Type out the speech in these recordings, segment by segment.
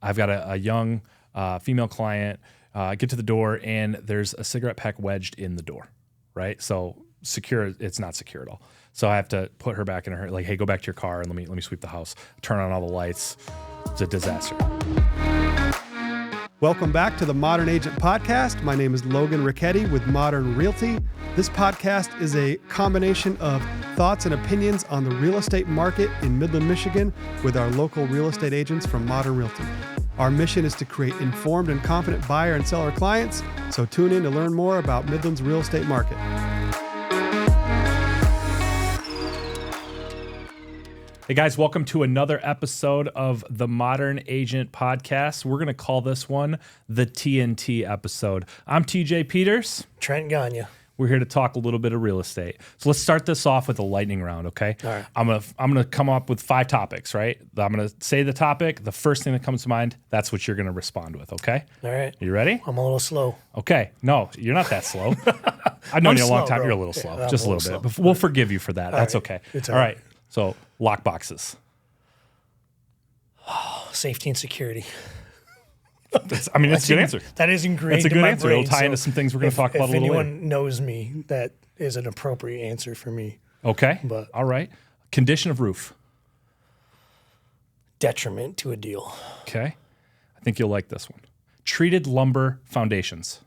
I've got a young female client. Get to the door, and there's a cigarette pack wedged in the door, right? So secure, it's not secure at all. So I have to put her back in her, like, hey, go back to your car and let me sweep the house, turn on all the lights. It's a disaster. Welcome back to the Modern Agent Podcast. My name is Logan Ricchetti with Modern Realty. This podcast is a combination of thoughts and opinions on the real estate market in Midland, Michigan with our local real estate agents from Modern Realty. Our mission is to create informed and confident buyer and seller clients, so tune in to learn more about Midland's real estate market. Hey guys, welcome to another episode of the Modern Agent Podcast. We're going to call this one the TNT episode. I'm TJ Peters. Trent Gonyaw. We're here to talk a little bit of real estate. So let's start this off with a lightning round, okay? All right. I'm gonna come up with 5 topics, right? I'm gonna say the topic. The first thing that comes to mind, that's what you're gonna respond with, okay? All right. You ready? I'm a little slow. Okay. No, you're not that slow. I've known you a long time. Bro. You're a little slow, Yeah, just a little bit. But we'll forgive you for that. That's right. okay. It's all right. So lock boxes. Safety and security. That's a good answer. That is ingrained That's a good in my answer. brain. It'll tie into some things we're going to talk about a little later. later. If anyone knows me, that is an appropriate answer for me. Okay. But all right. Condition of roof. Detriment to a deal. Okay. I think you'll like this one. Treated lumber foundations.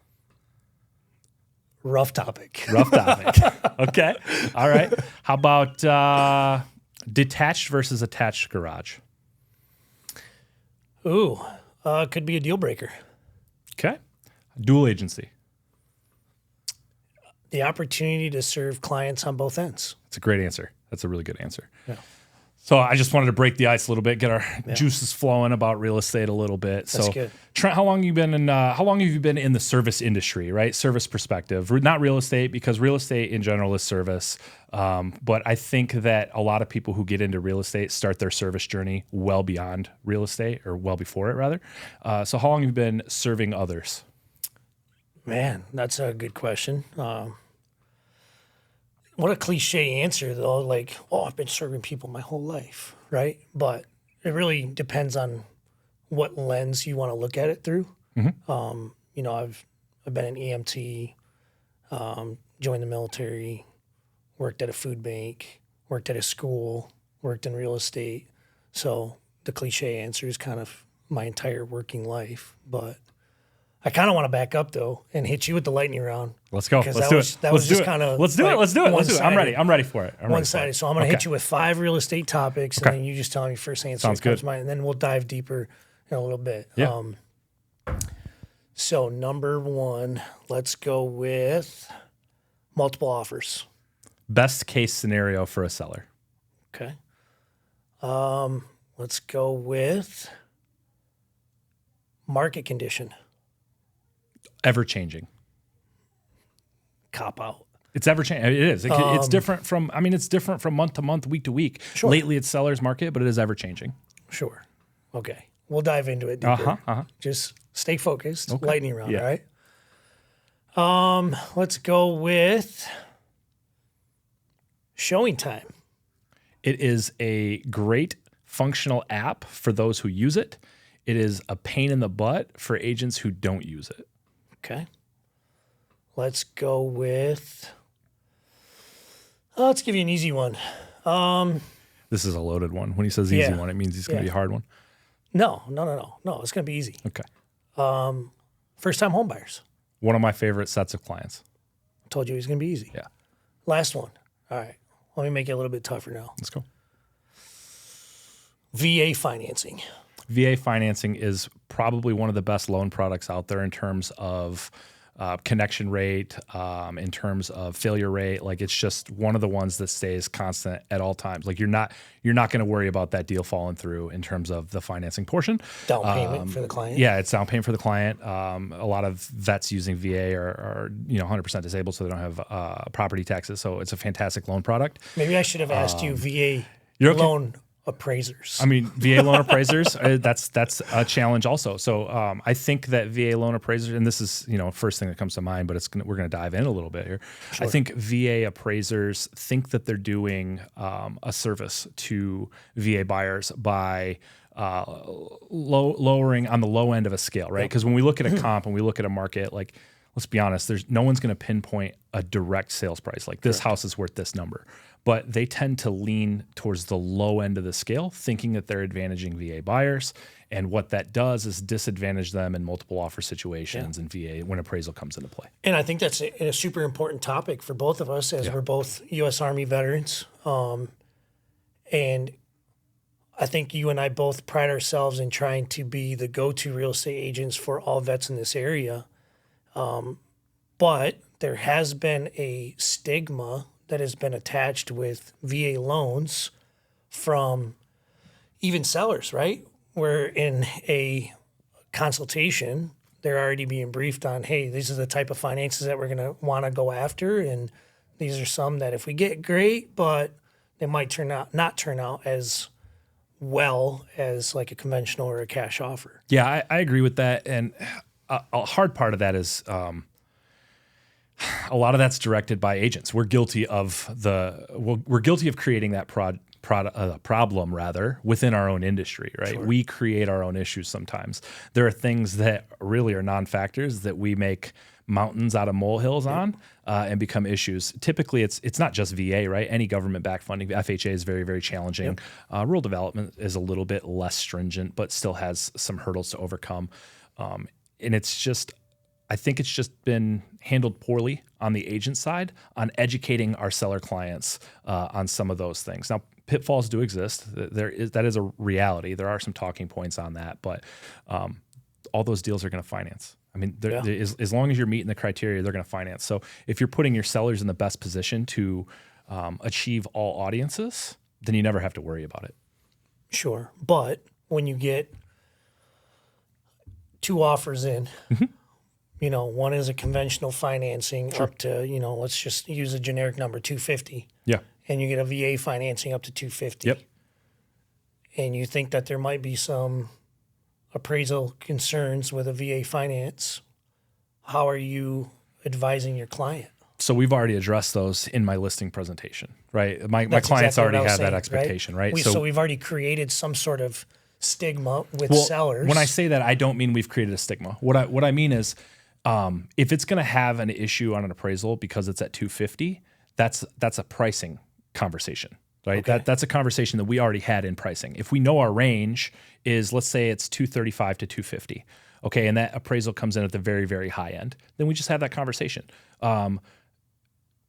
Rough topic. Rough topic. Okay. All right. How about detached versus attached garage? Ooh, could be a deal breaker. Okay. Dual agency. The opportunity to serve clients on both ends. That's a great answer. That's a really good answer. Yeah. So I just wanted to break the ice a little bit, get our juices flowing about real estate a little bit. That's so good. Trent, how long have you been in the service industry, right? Service perspective, not real estate, because real estate in general is service. But I think that a lot of people who get into real estate start their service journey well beyond real estate, or well before it rather. So how long have you been serving others? Man, that's a good question. What a cliche answer, though. Like, I've been serving people my whole life, right? But it really depends on what lens you want to look at it through. Mm-hmm. I've been an EMT, joined the military, worked at a food bank, worked at a school, worked in real estate. So the cliche answer is kind of my entire working life. But I kind of want to back up, though, and hit you with the lightning round. Let's go. Let's do it. Let's do it. I'm ready. I'm ready for it. One-sided. So I'm going to hit you with 5 real estate topics, and then you just tell me first answer Sounds that comes good. to mind, and then we'll dive deeper in a little bit. Yeah. So number 1, let's go with multiple offers. Best case scenario for a seller. Okay. Let's go with market condition. Ever changing. Cop out. It's ever changing. It is. It's different from. It's different from month to month, week to week. Sure. Lately, it's seller's market, but it is ever changing. Sure. Okay. We'll dive into it deeper. Just stay focused. Okay. Lightning round, all right? Let's go with showing time. It is a great functional app for those who use it. It is a pain in the butt for agents who don't use it. Okay. Let's go with, let's give you an easy one. This is a loaded one. When he says easy one, it means it's going to be a hard one. No. It's going to be easy. Okay. First-time home buyers. One of my favorite sets of clients. I told you it was going to be easy. Yeah. Last one. All right. Let me make it a little bit tougher now. Let's go. VA financing. VA financing is probably one of the best loan products out there in terms of connection rate, in terms of failure rate. Like, it's just one of the ones that stays constant at all times. Like, you're not going to worry about that deal falling through in terms of the financing portion. Down payment for the client. Yeah, it's down payment for the client. A lot of vets using VA are 100% disabled, so they don't have property taxes. So it's a fantastic loan product. Maybe I should have asked you VA loan appraisers. VA loan appraisers, that's a challenge also. So I think that VA loan appraisers, and this is first thing that comes to mind, but we're going to dive in a little bit here. Sure. I think VA appraisers think that they're doing a service to VA buyers by lowering on the low end of a scale, right? Because when we look at a comp and we look at a market, like, let's be honest, there's no one's going to pinpoint a direct sales price. Like this house is worth this number, but they tend to lean towards the low end of the scale, thinking that they're advantaging VA buyers. And what that does is disadvantage them in multiple offer situations and VA when appraisal comes into play. And I think that's a super important topic for both of us, as we're both U.S. Army veterans. And I think you and I both pride ourselves in trying to be the go-to real estate agents for all vets in this area. But there has been a stigma that has been attached with VA loans from even sellers, right? Where in a consultation, they're already being briefed on, hey, these are the type of finances that we're going to want to go after. And these are some that if we get, great, but they might not turn out as well as like a conventional or a cash offer. Yeah, I agree with that. And a hard part of that is a lot of that's directed by agents. We're guilty of creating that problem rather within our own industry, right? Sure. We create our own issues sometimes. There are things that really are non-factors that we make mountains out of molehills on and become issues. Typically, it's not just VA, right? Any government-backed funding, FHA is very, very challenging. Rural development is a little bit less stringent, but still has some hurdles to overcome. And I think it's just been handled poorly on the agent side on educating our seller clients on some of those things. Now, pitfalls do exist. That is a reality. There are some talking points on that, but all those deals are going to finance. I mean, as long as you're meeting the criteria, they're going to finance. So if you're putting your sellers in the best position to achieve all audiences, then you never have to worry about it. Sure. But when you get two offers in, one is a conventional financing up to, let's just use a generic number, $250. Yeah. And you get a VA financing up to $250. Yep. And you think that there might be some appraisal concerns with a VA finance. How are you advising your client? So we've already addressed those in my listing presentation, right? My clients already have that expectation, right? So we've already created some sort of stigma with sellers. When I say that, I don't mean we've created a stigma. What I mean is, if it's going to have an issue on an appraisal because it's at $250, that's a pricing conversation, right? Okay. That's a conversation that we already had in pricing. If we know our range is, let's say it's $235 to $250, okay, and that appraisal comes in at the very, very high end, then we just have that conversation.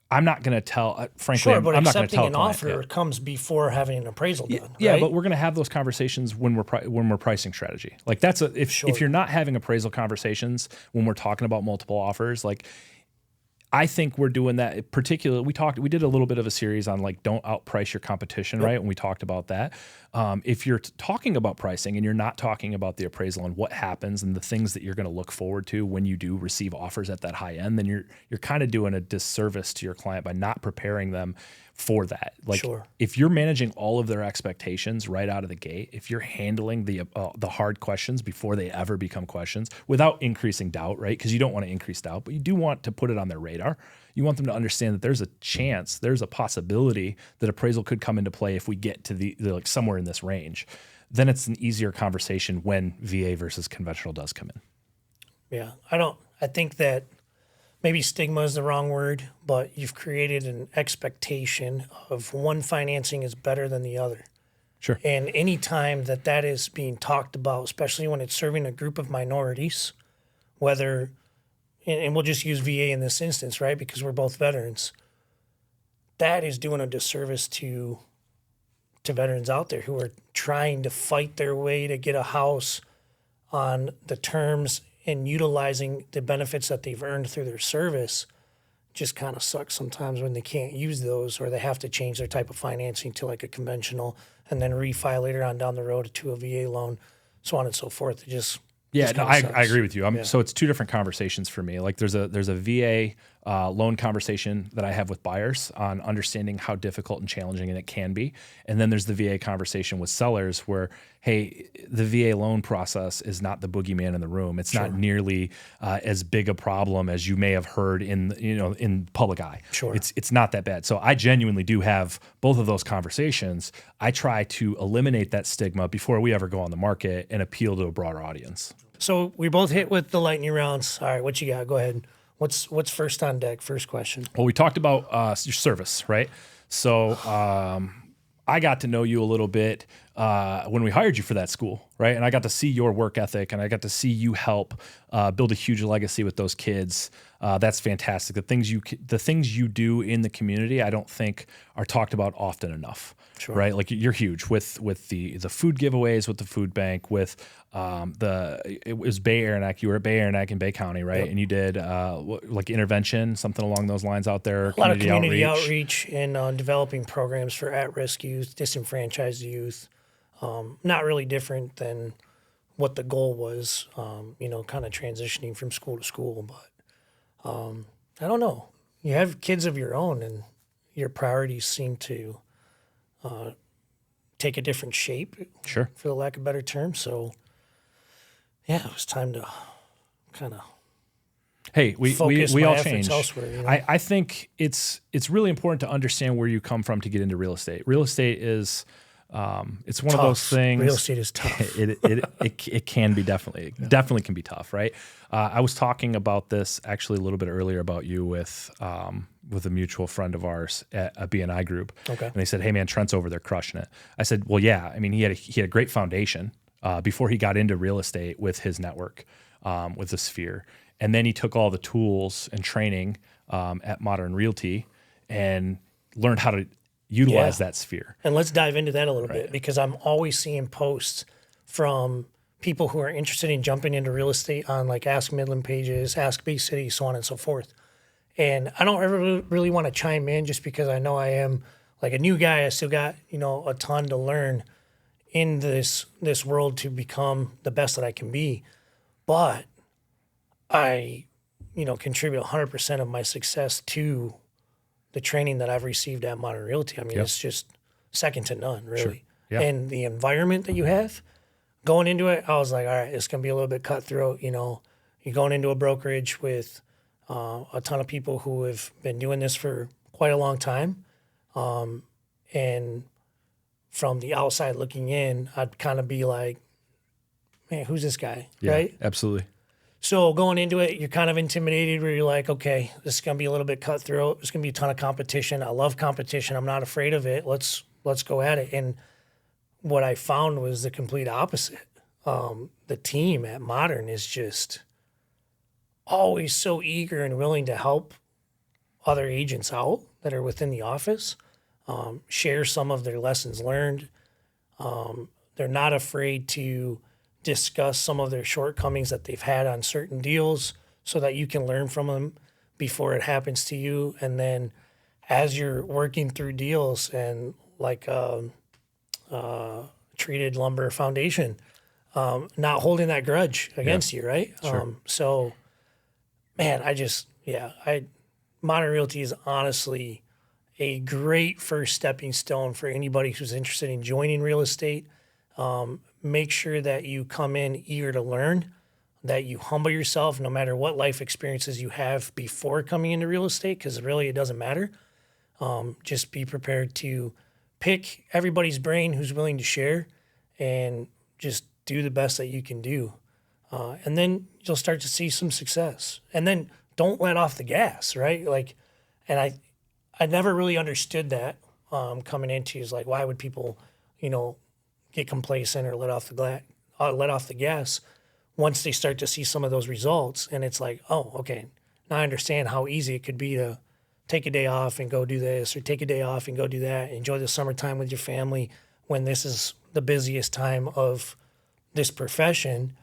I'm not going to tell, frankly, sure, but I'm not going to tell accepting an offer comes before having an appraisal done. Yeah, right? But we're going to have those conversations when we're pricing strategy. Like if you're not having appraisal conversations when we're talking about multiple offers, like I think we're doing that. Particularly, we did a little bit of a series on like don't outprice your competition, right? And we talked about that. If you're talking about pricing and you're not talking about the appraisal and what happens and the things that you're going to look forward to when you do receive offers at that high end, then you're kind of doing a disservice to your client by not preparing them for that. Like if you're managing all of their expectations right out of the gate, if you're handling the hard questions before they ever become questions without increasing doubt, right? Because you don't want to increase doubt, but you do want to put it on their radar. You want them to understand that there's a chance, there's a possibility that appraisal could come into play if we get to the like somewhere in this range. Then it's an easier conversation when VA versus conventional does come in. Yeah, I think that maybe stigma is the wrong word, but you've created an expectation of one financing is better than the other. Sure. And any time that is being talked about, especially when it's serving a group of minorities, whether, and we'll just use VA in this instance, right? Because we're both veterans. That is doing a disservice to veterans out there who are trying to fight their way to get a house on the terms and utilizing the benefits that they've earned through their service. Just kind of sucks sometimes when they can't use those or they have to change their type of financing to like a conventional and then refi later on down the road to a VA loan, so on and so forth. It just I agree with you. So it's two different conversations for me. Like there's a VA loan conversation that I have with buyers on understanding how difficult and challenging it can be. And then there's the VA conversation with sellers where, hey, the VA loan process is not the boogeyman in the room. It's not nearly as big a problem as you may have heard in public eye. Sure. It's not that bad. So I genuinely do have both of those conversations. I try to eliminate that stigma before we ever go on the market and appeal to a broader audience. So we both hit with the lightning rounds. All right, what you got? Go ahead. What's first on deck? First question. Well, we talked about your service, right? So I got to know you a little bit when we hired you for that school, right? And I got to see your work ethic, and I got to see you help build a huge legacy with those kids. That's fantastic. The things you do in the community, I don't think are talked about often enough. Sure. Right, like you're huge with the food giveaways, with the food bank, with it was Bay Aranac. You were at Bay Aranac in Bay County, right? Yep. And you did like intervention, something along those lines out there. A lot of community outreach and developing programs for at-risk youth, disenfranchised youth. Not really different than what the goal was. Kind of transitioning from school to school, but I don't know. You have kids of your own, and your priorities seem to take a different shape, Sure. for the lack of a better term. So, yeah, it was time to kind of Hey, we my all efforts change. elsewhere, I think it's really important to understand where you come from to get into real estate. Real estate is it's one of those things. Real estate is tough. It can be definitely can be tough, right? I was talking about this actually a little bit earlier about you with a mutual friend of ours at a BNI group. Okay. And they said, "Hey man, Trent's over there crushing it." I said, "Well, yeah. I mean, he had a great foundation before he got into real estate with his network, with the Sphere, and then he took all the tools and training at Modern Realty and learned how to utilize that Sphere." And let's dive into that a little bit, because I'm always seeing posts from people who are interested in jumping into real estate on like Ask Midland pages, Ask Big City, so on and so forth. And I don't ever really want to chime in just because I know I am like a new guy. I still got, a ton to learn in this world to become the best that I can be. But I, contribute 100% of my success to the training that I've received at Modern Realty. I mean, It's just second to none, really. Sure. Yeah. And the environment that you have going into it, I was like, all right, it's going to be a little bit cutthroat. You're going into a brokerage with a ton of people who have been doing this for quite a long time. And from the outside looking in, I'd kind of be like, man, who's this guy? Yeah, right? Absolutely. So going into it, you're kind of intimidated where you're like, okay, this is going to be a little bit cutthroat. There's going to be a ton of competition. I love competition. I'm not afraid of it. Let's go at it. And what I found was the complete opposite. The team at Modern is just always so eager and willing to help other agents out that are within the office, share some of their lessons learned. They're not afraid to discuss some of their shortcomings that they've had on certain deals so that you can learn from them before it happens to you. And then as you're working through deals and like treated lumber foundation, not holding that grudge against you, right? Sure. So, man, Modern Realty is honestly a great first stepping stone for anybody who's interested in joining real estate. Make sure that you come in eager to learn, that you humble yourself no matter what life experiences you have before coming into real estate, because really it doesn't matter. Just be prepared to pick everybody's brain who's willing to share and just do the best that you can do. And then you'll start to see some success. And then don't let off the gas, right? And I never really understood that coming into is like, why would people, get complacent or let off the gas once they start to see some of those results. And it's like, oh, okay, now I understand how easy it could be to take a day off and go do this, or take a day off and go do that. Enjoy the summertime with your family when this is the busiest time of this profession.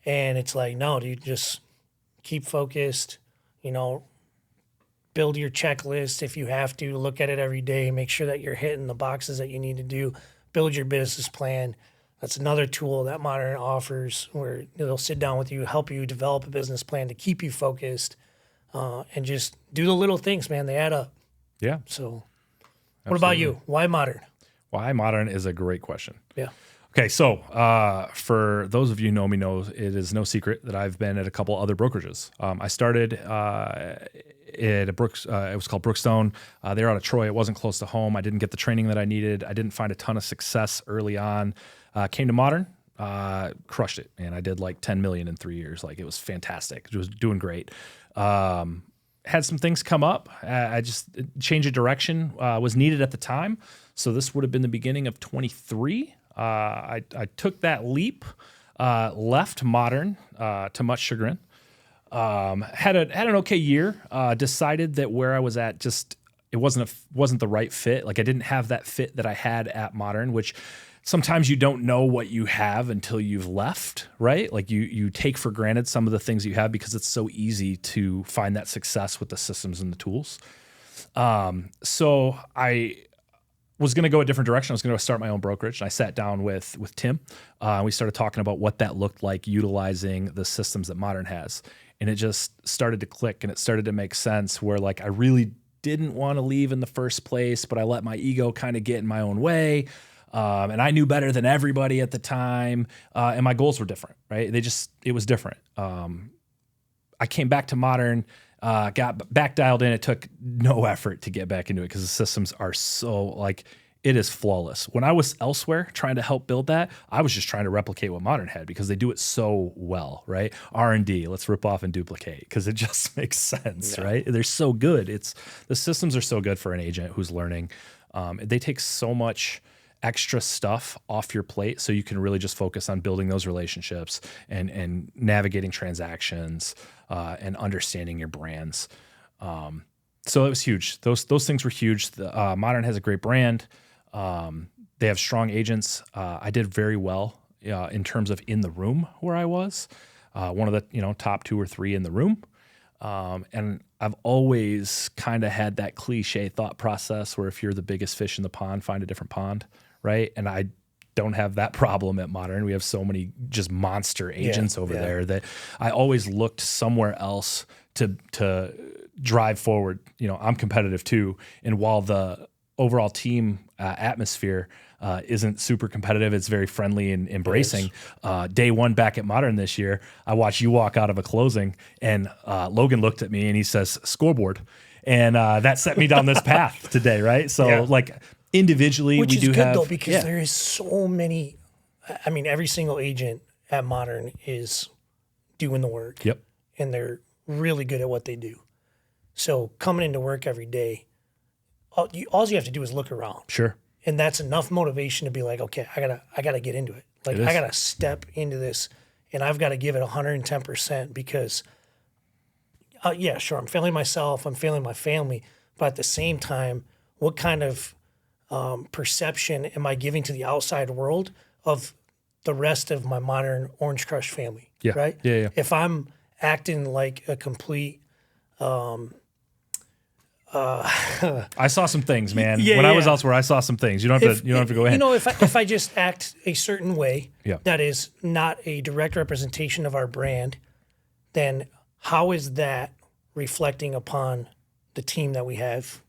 And it's like, no, dude, just keep focused, build your checklist if you have to, look at it every day, make sure that you're hitting the boxes that you need to do, build your business plan. That's another tool that Modern offers where they'll sit down with you, help you develop a business plan to keep you focused. and just do the little things, man. They add up. Yeah. So what about you? Why modern? Why modern is a great question. Yeah. Okay, so for those of you who know, it is no secret that I've been at a couple other brokerages. I started at it was called Brookstone. They're out of Troy. It wasn't close to home. I didn't get the training that I needed. I didn't find a ton of success early on. Came to Modern, crushed it, and I did like 10 million in 3 years. Like, it was fantastic. It was doing great. Had some things come up. I just change of direction was needed at the time. So this would have been the beginning of 23. I took that leap, left Modern to much chagrin. Had an okay year. Decided that where I was at it wasn't the right fit. Like, I didn't have that fit that I had at Modern, which sometimes you don't know what you have until you've left, right? Like, you take for granted some of the things you have because it's so easy to find that success with the systems and the tools. So I was going to go a different direction. I was going to start my own brokerage. And I sat down with Tim. We started talking about what that looked like utilizing the systems that Modern has. And it just started to click, and it started to make sense where, like, I really didn't want to leave in the first place, but I let my ego kind of get in my own way. And I knew better than everybody at the time. And my goals were different, right? It was different. I came back to Modern, got back dialed in. It took no effort to get back into it because the systems are so, like, it is flawless. When I was elsewhere trying to help build that, I was just trying to replicate what Modern had because they do it so well, right? R&D, let's rip off and duplicate because it just makes sense, right? They're so good. The systems are so good for an agent who's learning. They take so much extra stuff off your plate so you can really just focus on building those relationships and navigating transactions and understanding your brands. So it was huge. Those things were huge. Modern has a great brand. They have strong agents. I did very well in terms of in the room where I was, one of the top 2 or 3 in the room. And I've always kind of had that cliche thought process where if you're the biggest fish in the pond, find a different pond, right? And I don't have that problem at Modern. We have so many just monster agents over there that I always looked somewhere else to drive forward. I'm competitive too. And while the overall team atmosphere isn't super competitive, it's very friendly and embracing. Day one back at Modern this year, I watched you walk out of a closing, and Logan looked at me and he says, "Scoreboard." And that set me down this path today, right? So like individually, which we is do good have, though, because there is so many. I mean, every single agent at Modern is doing the work. Yep. And they're really good at what they do. So coming into work every day, all you have to do is look around. Sure. And that's enough motivation to be like, okay, I gotta get into it. Like, I gotta step into this, and I've got to give it 110% because, sure, I'm failing myself, I'm failing my family, but at the same time, what kind of perception am I giving to the outside world of the rest of my Modern Orange Crush family? Yeah. Right? Yeah. If I'm acting like a complete I saw some things, man. When I was elsewhere, I saw some things. You don't have to go ahead. If I just act a certain way that is not a direct representation of our brand, then how is that reflecting upon the team that we have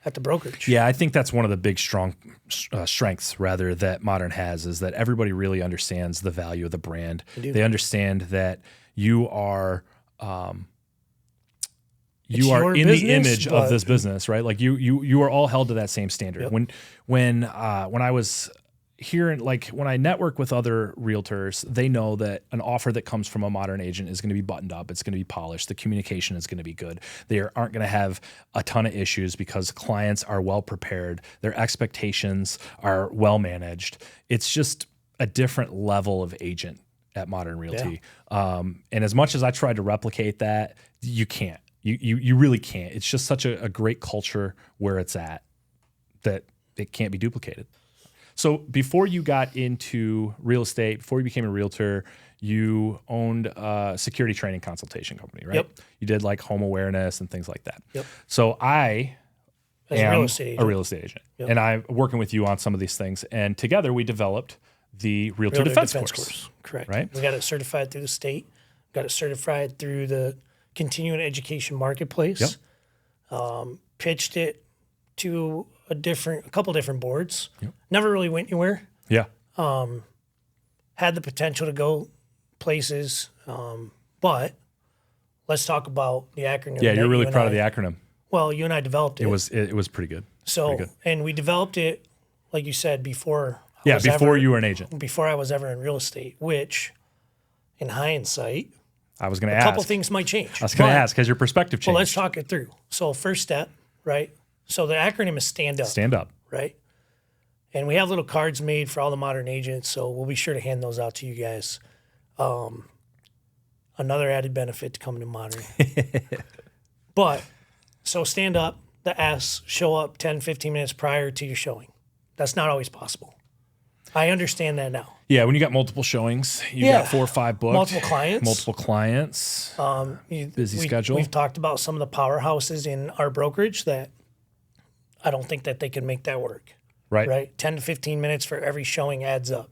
at the brokerage? Yeah, I think that's one of the big strengths rather that Modern has, is that everybody really understands the value of the brand. They understand that you are you are in the image of this business, right? Like you are all held to that same standard. Yep. When I was hearing, like, when I network with other realtors, they know that an offer that comes from a Modern agent is going to be buttoned up. It's going to be polished. The communication is going to be good. They aren't going to have a ton of issues because clients are well prepared. Their expectations are well managed. It's just a different level of agent at Modern Realty. Yeah. And as much as I tried to replicate that, you can't. You really can't. It's just such a great culture where it's at that it can't be duplicated. So before you got into real estate, before you became a realtor, you owned a security training consultation company, right? Yep. You did like home awareness and things like that. Yep. So I am a real estate agent. Yep. And I'm working with you on some of these things. And together we developed the Realtor Defense Course. Correct. Right? We got it certified through the state. Got it certified through the continuing education marketplace. Pitched it to a couple different boards. Never really went anywhere. Yeah. Had the potential to go places, but let's talk about the acronym. Yeah, you're really proud of the acronym. Well, you and I developed it. It was pretty good. So, pretty good. And we developed it, like you said, before. You were an agent. Before I was ever in real estate, which, in hindsight, I was going to ask. A couple things might change. I was going to ask, has your perspective changed? Well, let's talk it through. So, first step, right? So the acronym is stand up. Stand up. Right? And we have little cards made for all the modern agents, so we'll be sure to hand those out to you guys. Another added benefit to coming to modern. But, so stand up, the S, show up 10, 15 minutes prior to your showing. That's not always possible. I understand that now. Yeah, when you got multiple showings, you got 4 or 5 booked. Multiple clients. Busy schedule. We've talked about some of the powerhouses in our brokerage that I don't think that they can make that work. Right? 10 to 15 minutes for every showing adds up.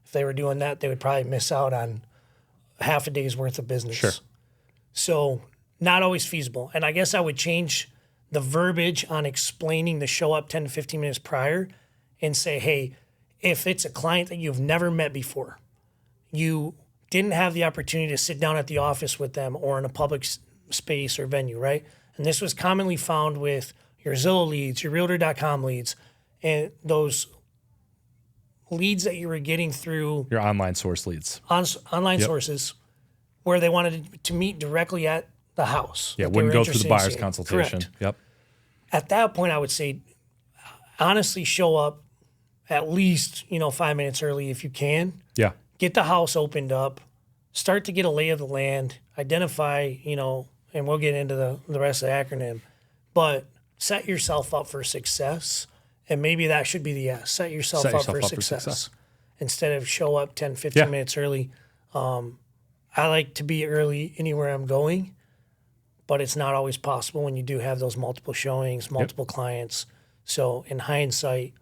If they were doing that, they would probably miss out on half a day's worth of business. Sure. So not always feasible. And I guess I would change the verbiage on explaining the show up 10 to 15 minutes prior and say, hey, if it's a client that you've never met before, you didn't have the opportunity to sit down at the office with them or in a public space or venue, right? And this was commonly found with your Zillow leads, your Realtor.com leads, and those leads that you were getting through your online source leads, online sources, where they wanted to meet directly at the house. Yeah, wouldn't go through the buyer's consultation. Correct. Yep. At that point, I would say, honestly, show up at least 5 minutes early if you can. Yeah. Get the house opened up, start to get a lay of the land, identify, and we'll get into the rest of the acronym, but set yourself up for success. And maybe that should be the S. Set yourself up for success. Instead of show up 10, 15 minutes early. I like to be early anywhere I'm going, but it's not always possible when you do have those multiple showings, multiple clients. So in hindsight,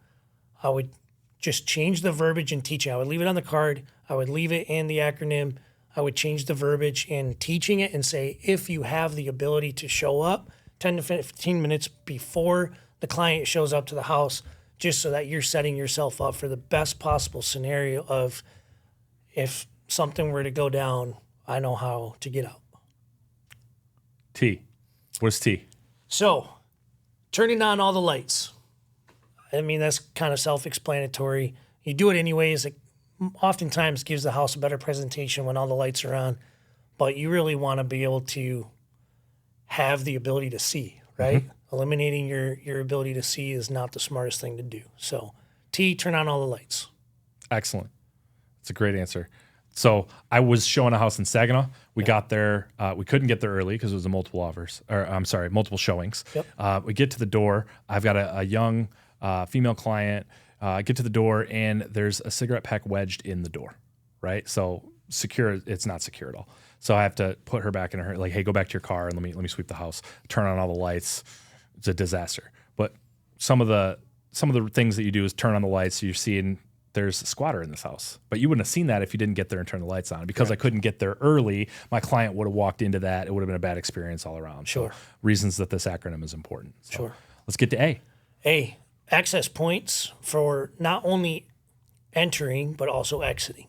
I would just change the verbiage in teaching. I would leave it on the card. I would leave it in the acronym. I would change the verbiage in teaching it and say, if you have the ability to show up 10 to 15 minutes before the client shows up to the house, just so that you're setting yourself up for the best possible scenario of if something were to go down, I know how to get out. T. What's T? So, turning on all the lights. I mean, that's kind of self-explanatory. You do it anyways. It oftentimes gives the house a better presentation when all the lights are on, but you really want to be able to have the ability to see, right? Mm-hmm. Eliminating your ability to see is not the smartest thing to do. So, T, turn on all the lights. Excellent. That's a great answer. So I was showing a house in Saginaw. We got there. We couldn't get there early because it was multiple showings. Yep. We get to the door. I've got a young female client. Get to the door, and there's a cigarette pack wedged in the door, right? So secure, it's not secure at all. So I have to put her back in her, like, hey, go back to your car and let me sweep the house, turn on all the lights. It's a disaster. But some of the things that you do is turn on the lights. So you're seeing there's a squatter in this house, but you wouldn't have seen that if you didn't get there and turn the lights on. Because Correct. I couldn't get there early, my client would have walked into that. It would have been a bad experience all around. Sure. So reasons that this acronym is important. So Sure. Let's get to A. A, access points for not only entering, but also exiting,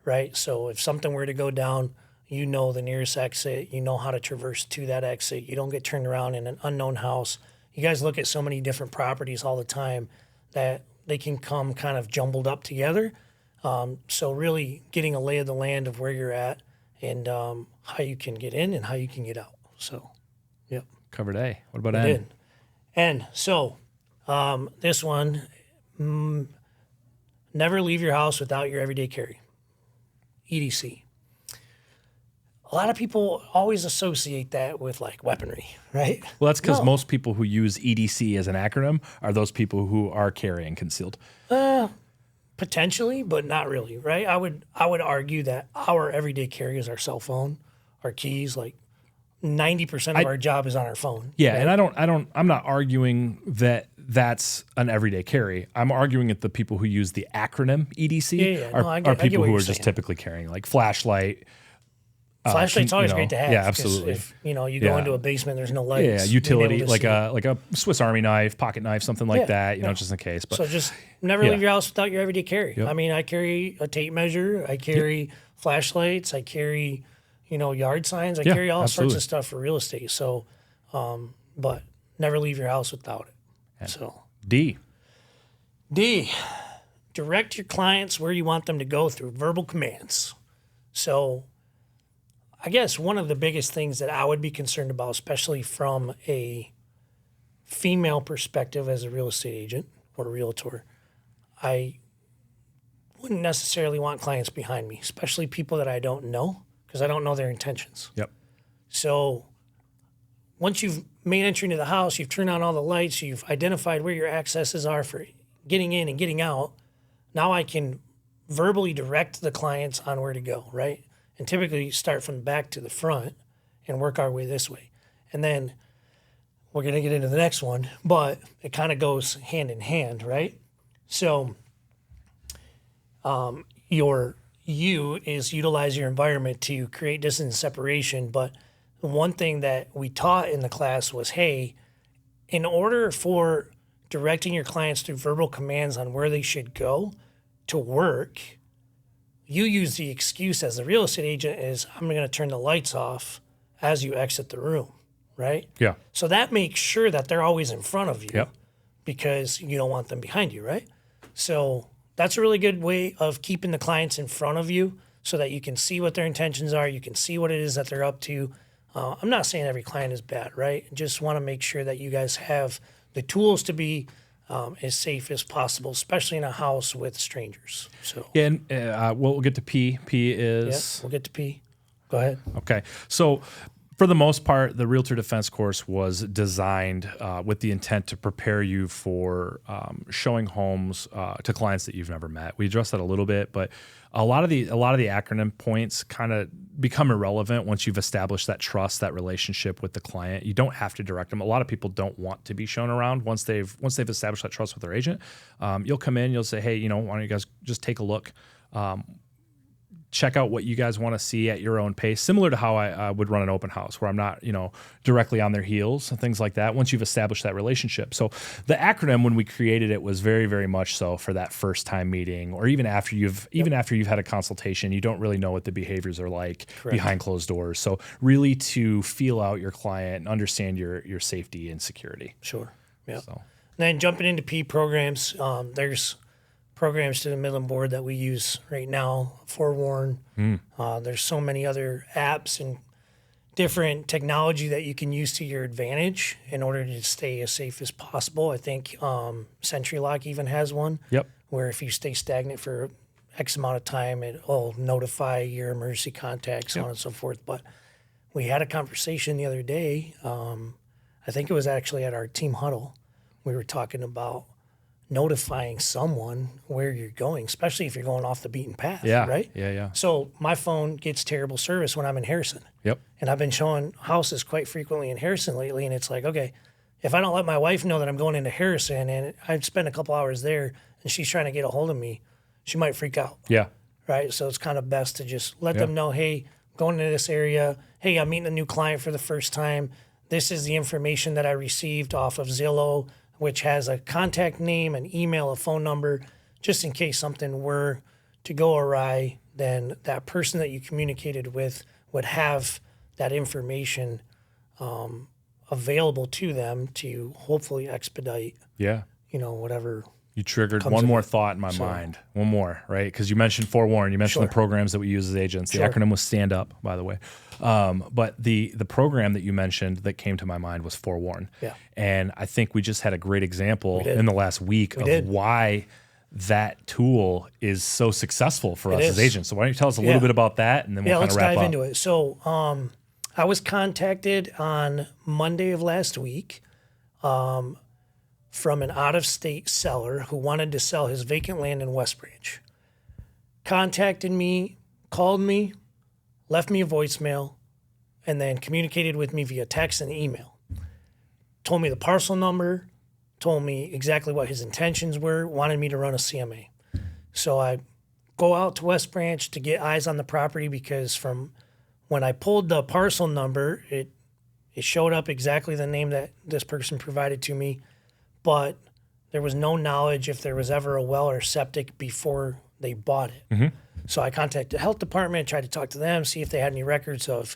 right? So if something were to go down, you know the nearest exit, you know how to traverse to that exit. You don't get turned around in an unknown house. You guys look at so many different properties all the time that they can come kind of jumbled up together. So really getting a lay of the land of where you're at and how you can get in and how you can get out. So, yep. Covered A. What about N? N. So this one, never leave your house without your everyday carry, EDC. A lot of people always associate that with like weaponry, right? Well, that's because most people who use EDC as an acronym are those people who are carrying concealed. Potentially, but not really, right? I would argue that our everyday carry is our cell phone, our keys. Like 90% of our job is on our phone. Yeah, right? And I'm not arguing that that's an everyday carry. I'm arguing that the people who use the acronym EDC are people who are just typically carrying like flashlight, Flashlight's always great to have. Yeah, 'cause absolutely. If you go into a basement, there's no lights. Yeah, being utility able to like see. a Swiss Army knife, pocket knife, something like Yeah, that. yeah. Just in case. But So just never leave your house without your everyday carry. Yep. I mean, I carry a tape measure. I carry flashlights. I carry, yard signs. I carry all sorts absolutely. of stuff for real estate. So, but never leave your house without it. So D. Direct your clients where you want them to go through verbal commands. So I guess one of the biggest things that I would be concerned about, especially from a female perspective as a real estate agent or a realtor, I wouldn't necessarily want clients behind me, especially people that I don't know, because I don't know their intentions. Yep. So once you've made entry into the house, you've turned on all the lights, you've identified where your accesses are for getting in and getting out, now I can verbally direct the clients on where to go, right? And typically start from the back to the front and work our way this way. And then we're going to get into the next one, but it kind of goes hand in hand, right? So your U is utilize your environment to create distance and separation. But the one thing that we taught in the class was, hey, in order for directing your clients through verbal commands on where they should go to work, you use the excuse as a real estate agent is, I'm going to turn the lights off as you exit the room, right? Yeah. So that makes sure that they're always in front of you Yep. because you don't want them behind you, right? So that's a really good way of keeping the clients in front of you so that you can see what their intentions are. You can see what it is that they're up to. I'm not saying every client is bad, right? Just want to make sure that you guys have the tools to be as safe as possible, especially in a house with strangers. So Yeah, and we'll get to P. P is we'll get to P. Go ahead. okay. So for the most part, the Realtor Defense course was designed with the intent to prepare you for showing homes to clients that you've never met. We addressed that a little bit, but a lot of the acronym points kind of become irrelevant once you've established that trust, that relationship with the client. You don't have to direct them. A lot of people don't want to be shown around once they've established that trust with their agent. You'll come in, you'll say, hey, why don't you guys just take a look? Check out what you guys want to see at your own pace, similar to how I would run an open house where I'm not, directly on their heels and things like that once you've established that relationship. So the acronym, when we created it, was very, very much so for that first time meeting, or even after you've had a consultation, you don't really know what the behaviors are like behind closed doors. So really to feel out your client and understand your safety and security. Sure. Yeah. So. Then jumping into P programs, there's programs to the Midland board that we use right now, Forewarn. There's so many other apps and different technology that you can use to your advantage in order to stay as safe as possible. I think SentryLock even has one. Yep. Where if you stay stagnant for X amount of time, it'll notify your emergency contacts, so on and so forth. But we had a conversation the other day. I think it was actually at our team huddle. We were talking about notifying someone where you're going, especially if you're going off the beaten path, right? Yeah. So my phone gets terrible service when I'm in Harrison. Yep. And I've been showing houses quite frequently in Harrison lately, and it's like, okay, if I don't let my wife know that I'm going into Harrison and I've spent a couple hours there and she's trying to get a hold of me, she might freak out. Yeah. Right? So it's kind of best to just let them know, hey, going into this area, hey, I'm meeting a new client for the first time. This is the information that I received off of Zillow, which has a contact name, an email, a phone number, just in case something were to go awry, then that person that you communicated with would have that information available to them to hopefully expedite, whatever. You triggered one more thought in my mind. One more, right? Because you mentioned Forewarn. You mentioned the programs that we use as agents. The acronym was Stand Up, by the way. But the program that you mentioned that came to my mind was Forewarn. Yeah. And I think we just had a great example in the last week of why that tool is so successful for us as agents. So why don't you tell us a little bit about that, and then we'll kind of wrap up. Let's dive into it. So I was contacted on Monday of last week from an out-of-state seller who wanted to sell his vacant land in West Branch. Contacted me, called me, left me a voicemail, and then communicated with me via text and email. Told me the parcel number, told me exactly what his intentions were, wanted me to run a CMA. So I go out to West Branch to get eyes on the property because from When I pulled the parcel number, it showed up exactly the name that this person provided to me, but there was no knowledge if there was ever a well or septic before they bought it. Mm-hmm. So I contacted the health department, tried to talk to them, see if they had any records of,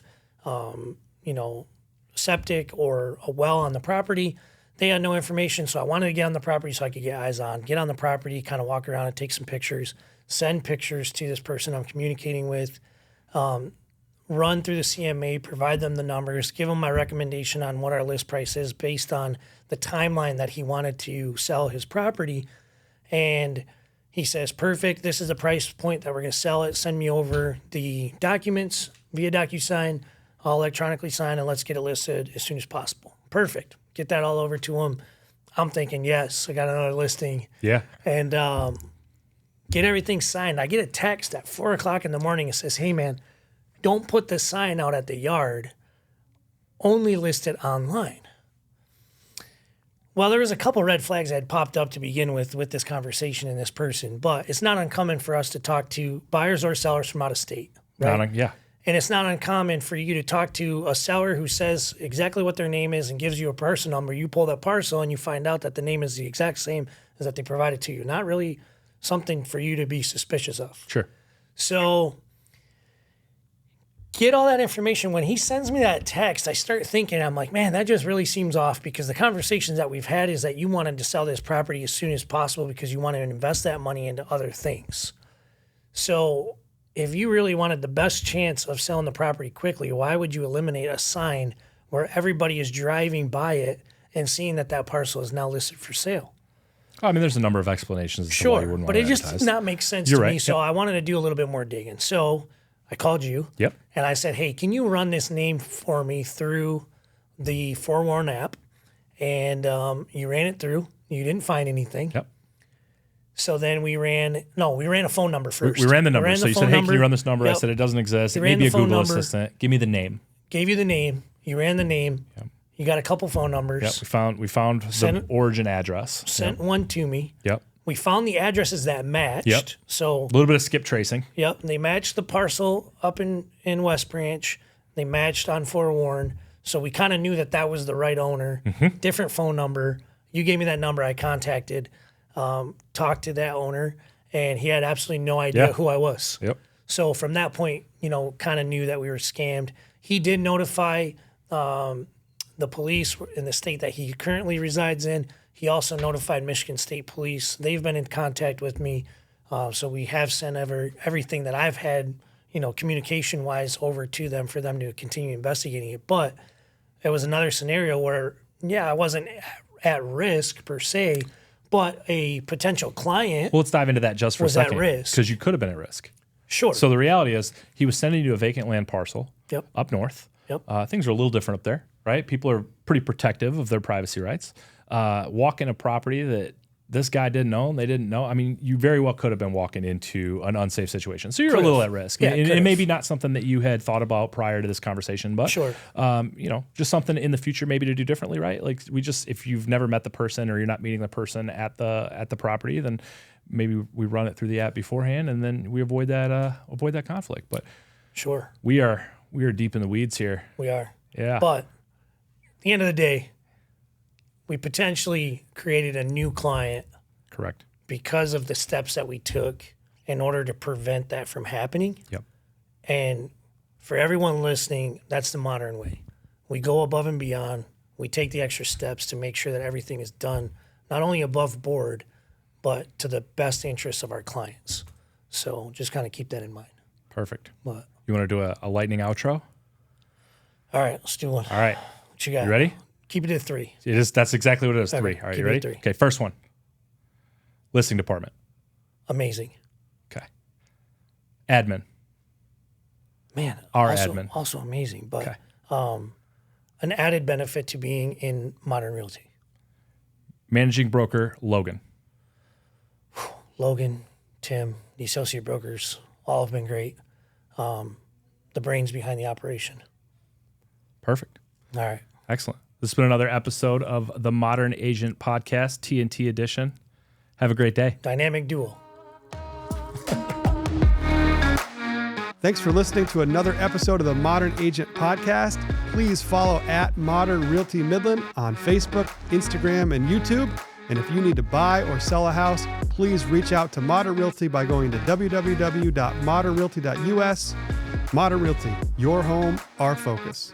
septic or a well on the property. They had no information, so I wanted to get on the property so I could get eyes on, get on the property, kind of walk around and take some pictures, send pictures to this person I'm communicating with, run through the CMA, provide them the numbers, give them my recommendation on what our list price is based on the timeline that he wanted to sell his property. And he says, perfect, this is the price point that we're going to sell it. Send me over the documents via DocuSign. I'll electronically sign and let's get it listed as soon as possible. Perfect. Get that all over to him. I'm thinking, yes, I got another listing. Yeah. And get everything signed. I get a text at 4 o'clock in the morning. It says, hey, man, don't put the sign out at the yard. Only list it online. Well, there was a couple red flags that had popped up to begin with this conversation and this person, but it's not uncommon for us to talk to buyers or sellers from out of state. Right? Yeah. And it's not uncommon for you to talk to a seller who says exactly what their name is and gives you a parcel number. You pull that parcel and you find out that the name is the exact same as that they provided to you. Not really something for you to be suspicious of. Sure. So get all that information. When he sends me that text, I start thinking, I'm like, man, that just really seems off, because the conversations that we've had is that you wanted to sell this property as soon as possible because you wanted to invest that money into other things. So if you really wanted the best chance of selling the property quickly, why would you eliminate a sign where everybody is driving by it and seeing that that parcel is now listed for sale? I mean, there's a number of explanations as to why you wouldn't but want it to just advertise. did not make sense You're to right. me. So Yep. I wanted to do a little bit more digging. So I called you. Yep. And I said, hey, can you run this name for me through the Forewarn app? And you ran it through. You didn't find anything. Yep. So then we ran a phone number first. We ran the number. So you said, hey, can you run this number? I Yep. said, it doesn't exist. It You may ran be the a phone Google number. assistant. Give me the name. Gave you the name. You ran the name. Yep. You got a couple phone numbers. Yep. We found the origin address. Sent one to me. Yep. We found the addresses that matched. Yep. So A little bit of skip tracing. yep, they matched the parcel up in West Branch. They matched on Forewarn. So we kind of knew that that was the right owner. Mm-hmm. Different phone number. You gave me that number. I contacted, talked to that owner, and he had absolutely no idea Yeah. who I was. Yep. So from that point, kind of knew that we were scammed. He did notify the police in the state that he currently resides in. He also notified Michigan State Police. They've been in contact with me. So we have sent everything that I've had, communication-wise over to them for them to continue investigating it. But it was another scenario where, I wasn't at risk per se, but a potential client Well, let's dive into that just for a was at second. risk. Because you could have been at risk. Sure. So the reality is he was sending you a vacant land parcel Yep. up north. Yep. Things are a little different up there, right? People are pretty protective of their privacy rights. Walking a property that this guy didn't own, they didn't know. I mean, you very well could have been walking into an unsafe situation. So you're a little at risk. Yeah, and maybe not something that you had thought about prior to this conversation, but Sure. Just something in the future maybe to do differently, right? Like if you've never met the person or you're not meeting the person at the property, then maybe we run it through the app beforehand and then we avoid that conflict. But Sure. we are deep in the weeds here. We are. Yeah. But at the end of the day, we potentially created a new client Correct. because of the steps that we took in order to prevent that from happening. Yep. And for everyone listening, that's the modern way. We go above and beyond. We take the extra steps to make sure that everything is done, not only above board, but to the best interests of our clients. So just kind of keep that in mind. Perfect. But, You want to do a lightning outro? all right, let's do one. All right. What you got? You ready? Keep it at 3. It is. That's exactly what it is. Okay, 3. All right. keep You it ready? at 3. Okay. First one. Listing department. Amazing. Okay. Admin. Man, Our also, admin. also amazing. But Okay. an added benefit to being in Modern Realty. Managing broker, Logan. Logan, Tim, the associate brokers, all have been great. The brains behind the operation. Perfect. All right. Excellent. This has been another episode of the Modern Agent Podcast, TNT edition. Have a great day. Dynamic duo. Thanks for listening to another episode of the Modern Agent Podcast. Please follow at Modern Realty Midland on Facebook, Instagram, and YouTube. And if you need to buy or sell a house, please reach out to Modern Realty by going to www.modernrealty.us. Modern Realty, your home, our focus.